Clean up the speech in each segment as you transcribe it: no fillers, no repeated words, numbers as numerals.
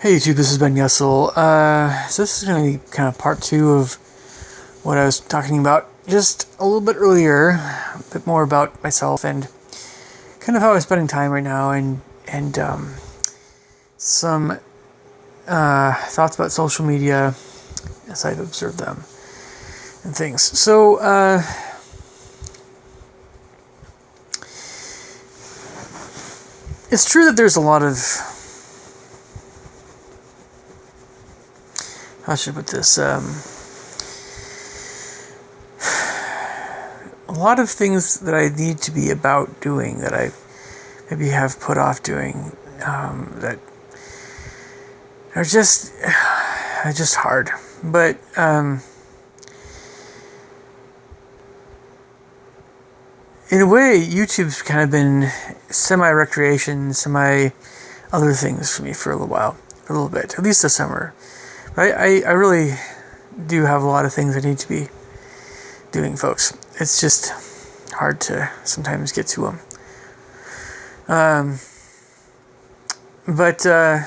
Hey YouTube, this is Ben Yessel. So this is going to be kind of part two of what I was talking about just a little bit earlier, a bit more about myself and kind of how I'm spending time right now, and some thoughts about social media as I've observed them and things. So it's true that there's a lot of, how should I put this? A lot of things that I need to be about doing that I maybe have put off doing that are just hard. But in a way, YouTube's kind of been semi-recreation, semi-other things for me for a little bit, at least this summer. I really do have a lot of things I need to be doing, folks. It's just hard to sometimes get to them. But I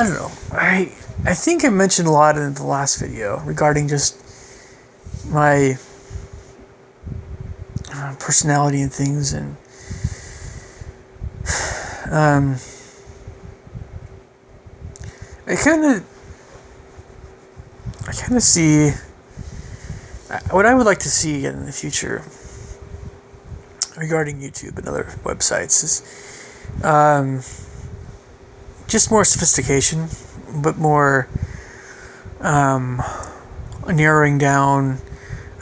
don't know. I think I mentioned a lot in the last video regarding just my personality and things, and I kind of see what I would like to see in the future regarding YouTube and other websites is just more sophistication, but more narrowing down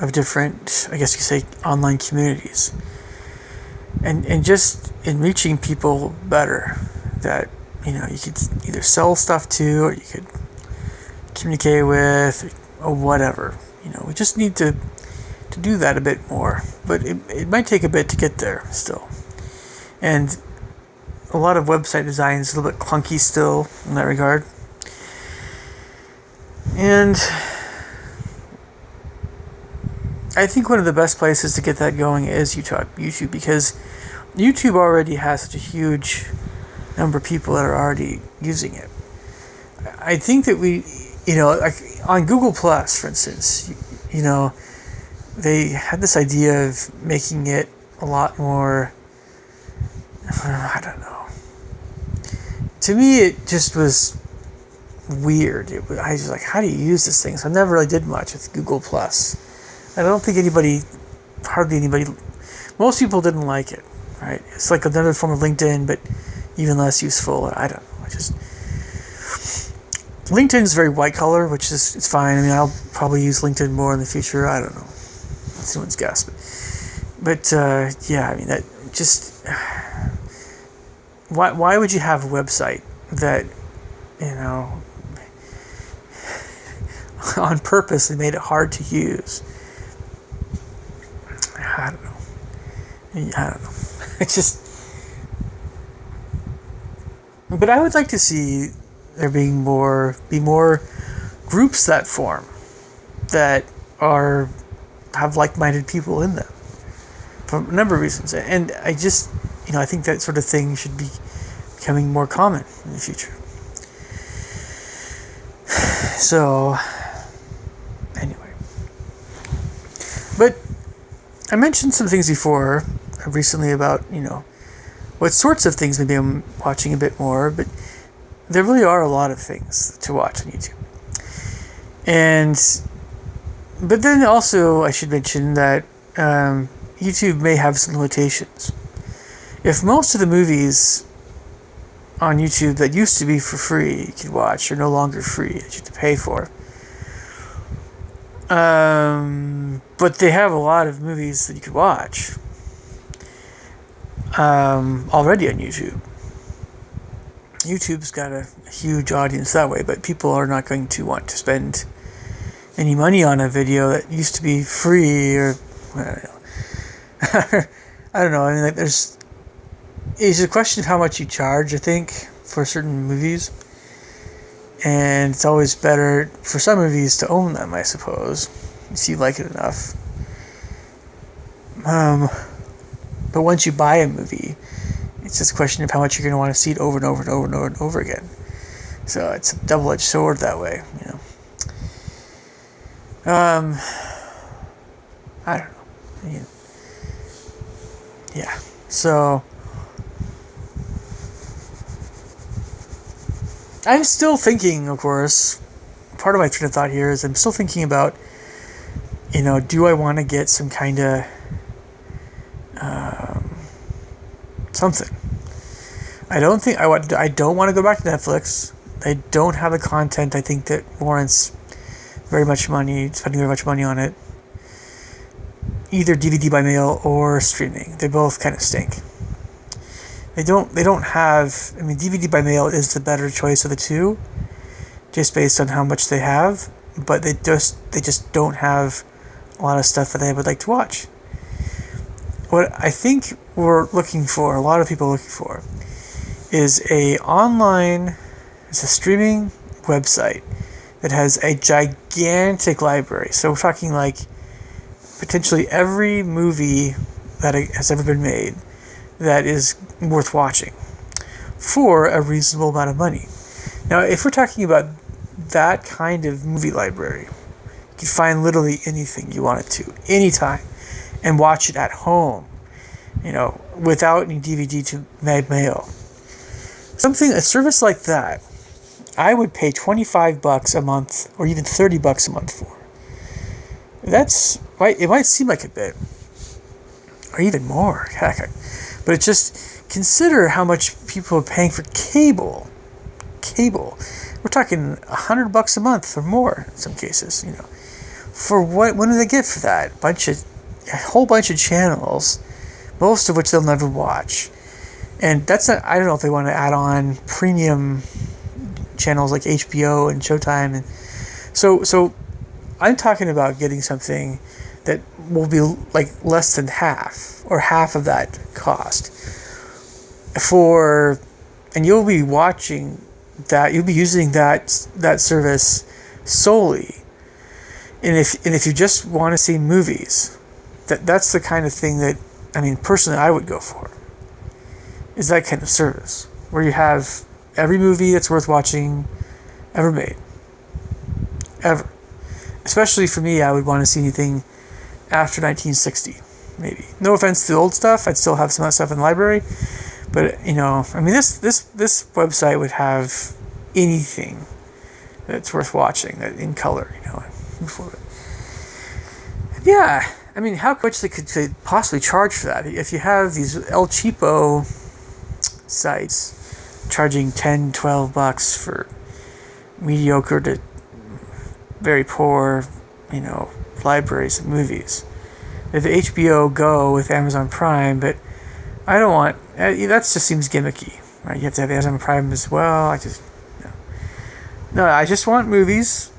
of different, I guess you could say, online communities, and just in reaching people better that you could either sell stuff to, or you could communicate with, or whatever. We just need to do that a bit more, but it might take a bit to get there still. And a lot of website design is a little bit clunky still in that regard. And I think one of the best places to get that going is YouTube, because YouTube already has such a huge number of people that are already using it. I think that we, like on Google Plus, for instance, they had this idea of making it a lot more, I don't know. To me, it just was weird. I was like, how do you use this thing? So I never really did much with Google Plus. I don't think hardly anybody, most people didn't like it, right? It's like another form of LinkedIn, but even less useful. I don't know. LinkedIn's very white collar, which is, it's fine. I mean, I'll probably use LinkedIn more in the future. I don't know. It's anyone's guess. But yeah, I mean, that just, why would you have a website that, on purpose they made it hard to use? I don't know. It's just, but I would like to see there be more groups that form that have like-minded people in them for a number of reasons. And I just, I think that sort of thing should be becoming more common in the future. So, anyway. But I mentioned some things before, recently, about, what sorts of things maybe I'm watching a bit more, but there really are a lot of things to watch on YouTube. But then also I should mention that YouTube may have some limitations. If most of the movies on YouTube that used to be for free you could watch are no longer free, that you have to pay for, but they have a lot of movies that you could watch already on YouTube. YouTube's got a huge audience that way, but people are not going to want to spend any money on a video that used to be free, or I don't know. I mean, it's a question of how much you charge, I think, for certain movies. And it's always better for some movies to own them, I suppose, if you like it enough. But once you buy a movie, it's just a question of how much you're going to want to see it over and over and over and over and over again. So it's a double-edged sword that way, you know. I don't know. I mean, yeah. So I'm still thinking, of course, part of my train of thought here is I'm still thinking about, you know, do I want to get some kind of something? I don't want to go back to Netflix. They don't have the content I think that warrants spending very much money on it. Either DVD by mail or streaming. They both kind of stink. They don't have, I mean, DVD by mail is the better choice of the two, just based on how much they have, but they just don't have a lot of stuff that I would like to watch. What I think a lot of people are looking for, is a streaming website that has a gigantic library. So we're talking like potentially every movie that has ever been made that is worth watching for a reasonable amount of money. Now, if we're talking about that kind of movie library, you can find literally anything you want it to, anytime, and watch it at home, you know, without any DVD to mail. A service like that, I would pay $25 a month or even $30 a month for. It might seem like a bit, or even more, heck, but it's just, consider how much people are paying for cable. We're talking $100 a month or more in some cases, you know. For what do they get for that? A whole bunch of channels, most of which they'll never watch. And that's not, I don't know if they want to add on premium channels like HBO and Showtime, and so I'm talking about getting something that will be like less than half or half of that cost and you'll be watching that, you'll be using that service solely, and if you just want to see movies, that's the kind of thing that, I mean, personally I would go for, is that kind of service where you have every movie that's worth watching ever made. Ever. Especially for me, I would want to see anything after 1960, maybe. No offense to the old stuff, I'd still have some of that stuff in the library, but, you know, I mean, this website would have anything that's worth watching in color, you know. Yeah, I mean, how much they could possibly charge for that? If you have these El Cheapo sites charging $10, $12 for mediocre to very poor, you know, libraries of movies. If HBO Go with Amazon Prime, but I don't want, that just seems gimmicky, right? You have to have Amazon Prime as well. I just want movies,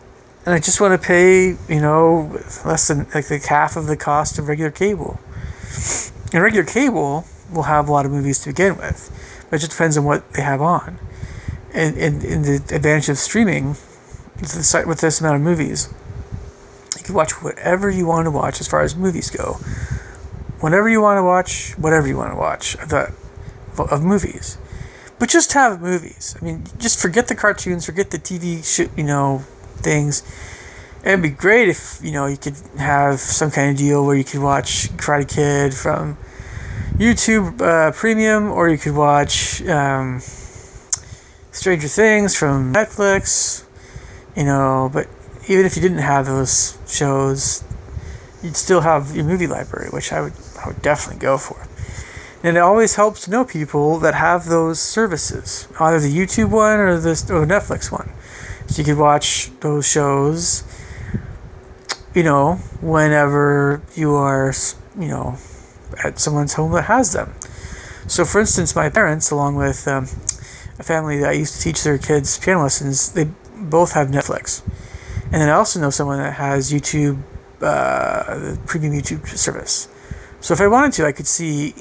and I just want to pay, you know, less than like half of the cost of regular cable. And regular cable will have a lot of movies to begin with, but it just depends on what they have on. And the advantage of streaming with this amount of movies, you can watch whatever you want to watch as far as movies go. Whenever you want to watch, whatever you want to watch of movies. But just have movies. I mean, just forget the cartoons, forget the TV things. It'd be great if, you know, you could have some kind of deal where you could watch Karate Kid from YouTube Premium, or you could watch Stranger Things from Netflix, you know. But even if you didn't have those shows, you'd still have your movie library, which I would definitely go for. And it always helps to know people that have those services, either the YouTube one or the Netflix one. So you could watch those shows, you know, whenever you are, you know, at someone's home that has them. So, for instance, my parents, along with a family that I used to teach their kids piano lessons, they both have Netflix. And then I also know someone that has YouTube, the premium YouTube service. So if I wanted to, I could see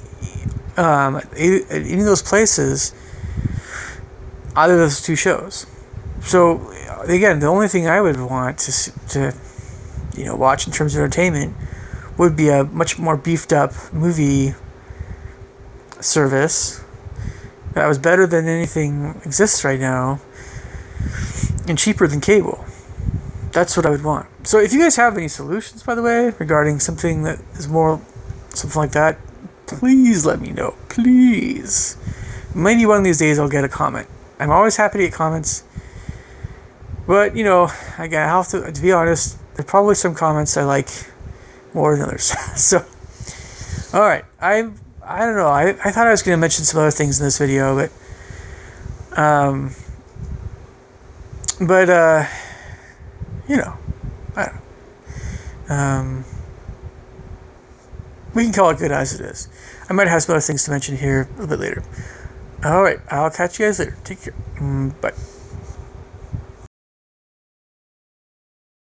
any of those places, either of those two shows. So again, the only thing I would want to you know, watch in terms of entertainment would be a much more beefed up movie service that was better than anything exists right now and cheaper than cable. That's what I would want. So if you guys have any solutions, by the way, regarding something that is more something like that, please let me know. Please. Maybe one of these days I'll get a comment. I'm always happy to get comments. But, I have to be honest, there's probably some comments I like more than others. So, alright. I don't know. I thought I was going to mention some other things in this video, but I don't know. We can call it good as it is. I might have some other things to mention here a little bit later. Alright, I'll catch you guys later. Take care. Bye.